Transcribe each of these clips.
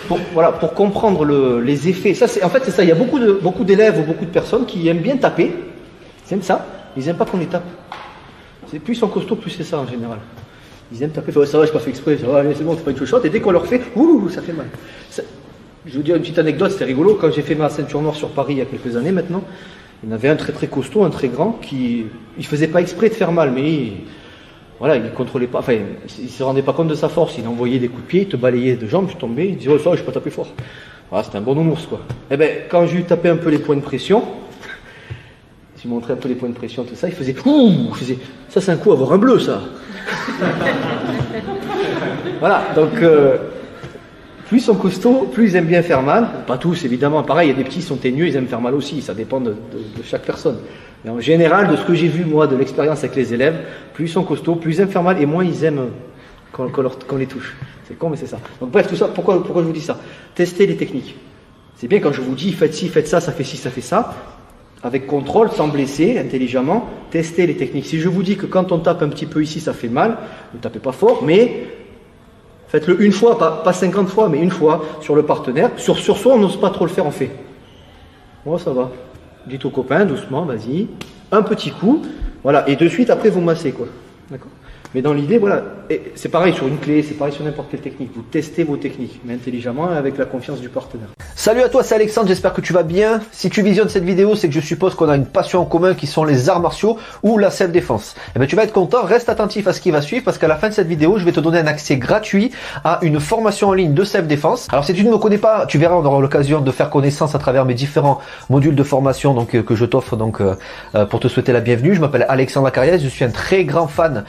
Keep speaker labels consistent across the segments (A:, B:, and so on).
A: pour comprendre les effets. Ça, en fait, c'est ça. Il y a beaucoup d'élèves ou beaucoup de personnes qui aiment bien taper. Ils aiment ça. Ils n'aiment pas qu'on les tape. Plus ils sont costauds, plus c'est ça en général. Ils aiment taper. Ça va, j'ai pas fait exprès. Ça va, allez, c'est bon, c'est pas une chuchote. Et dès qu'on leur fait, ça fait mal. Je vais vous dire une petite anecdote, c'était rigolo. Quand j'ai fait ma ceinture noire sur Paris il y a quelques années maintenant, il y en avait un très très costaud, un très grand, il faisait pas exprès de faire mal, mais il contrôlait pas, enfin, il se rendait pas compte de sa force. Il envoyait des coups de pied, il te balayait de jambes, tu tombais, il disait, oh, ça, je peux taper fort. Voilà, c'était un bon nounours, quoi. Eh ben, quand j'ai eu tapé un peu les points de pression, j'ai montré un peu les points de pression, tout ça, il faisait, ça c'est un coup à avoir un bleu, ça. Voilà, donc, plus ils sont costauds, plus ils aiment bien faire mal. Pas tous, évidemment. Pareil, il y a des petits qui sont teigneux, ils aiment faire mal aussi. Ça dépend de chaque personne. Mais en général, de ce que j'ai vu, moi, de l'expérience avec les élèves, plus ils sont costauds, plus ils aiment faire mal et moins ils aiment qu'on les touche. C'est con, mais c'est ça. Donc bref, tout ça, pourquoi je vous dis ça? Testez les techniques. C'est bien quand je vous dis, faites ci, faites ça, ça fait ci, ça fait ça. Avec contrôle, sans blesser, intelligemment, testez les techniques. Si je vous dis que quand on tape un petit peu ici, ça fait mal, ne tapez pas fort, mais faites-le une fois, pas 50 fois, mais une fois sur le partenaire. Sur soi, on n'ose pas trop le faire, on fait. Bon, ça va. Dites aux copains, doucement, vas-y. Un petit coup, voilà. Et de suite, après, vous massez, quoi. D'accord? Mais dans l'idée, voilà. Et c'est pareil sur une clé, c'est pareil sur n'importe quelle technique. Vous testez vos techniques, mais intelligemment, avec la confiance du partenaire.
B: Salut à toi, c'est Alexandre, j'espère que tu vas bien. Si tu visionnes cette vidéo, c'est que je suppose qu'on a une passion en commun qui sont les arts martiaux ou la self-défense. Eh bien, tu vas être content, reste attentif à ce qui va suivre parce qu'à la fin de cette vidéo, je vais te donner un accès gratuit à une formation en ligne de self-défense. Alors, si tu ne me connais pas, tu verras, on aura l'occasion de faire connaissance à travers mes différents modules de formation que je t'offre pour te souhaiter la bienvenue. Je m'appelle Alexandre Acariès, je suis un très grand fan,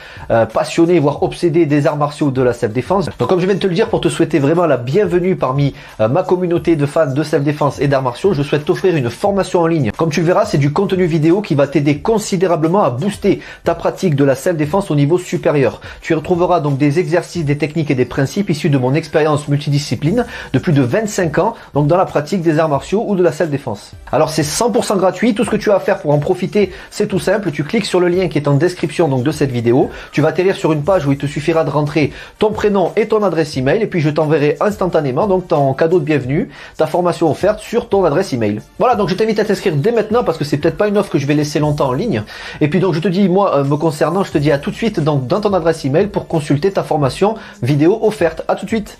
B: passionné, voire obsédé des arts martiaux de la self-défense. Donc, comme je viens de te le dire, pour te souhaiter vraiment la bienvenue parmi ma communauté de fans de self-défense et d'arts martiaux, je souhaite t'offrir une formation en ligne. Comme tu le verras, c'est du contenu vidéo qui va t'aider considérablement à booster ta pratique de la self-défense au niveau supérieur. Tu y retrouveras donc des exercices, des techniques et des principes issus de mon expérience multidiscipline de plus de 25 ans, donc dans la pratique des arts martiaux ou de la self-défense. Alors c'est 100% gratuit, tout ce que tu as à faire pour en profiter, c'est tout simple, tu cliques sur le lien qui est en description donc de cette vidéo, tu vas atterrir sur une page où il te suffira de rentrer ton prénom et ton adresse email et puis je t'enverrai instantanément donc ton cadeau de bienvenue, ta formation offerte sur ton adresse email. Voilà, donc je t'invite à t'inscrire dès maintenant parce que c'est peut-être pas une offre que je vais laisser longtemps en ligne. Et puis donc je te dis, moi me concernant, je te dis à tout de suite donc dans ton adresse email pour consulter ta formation vidéo offerte. À tout de suite.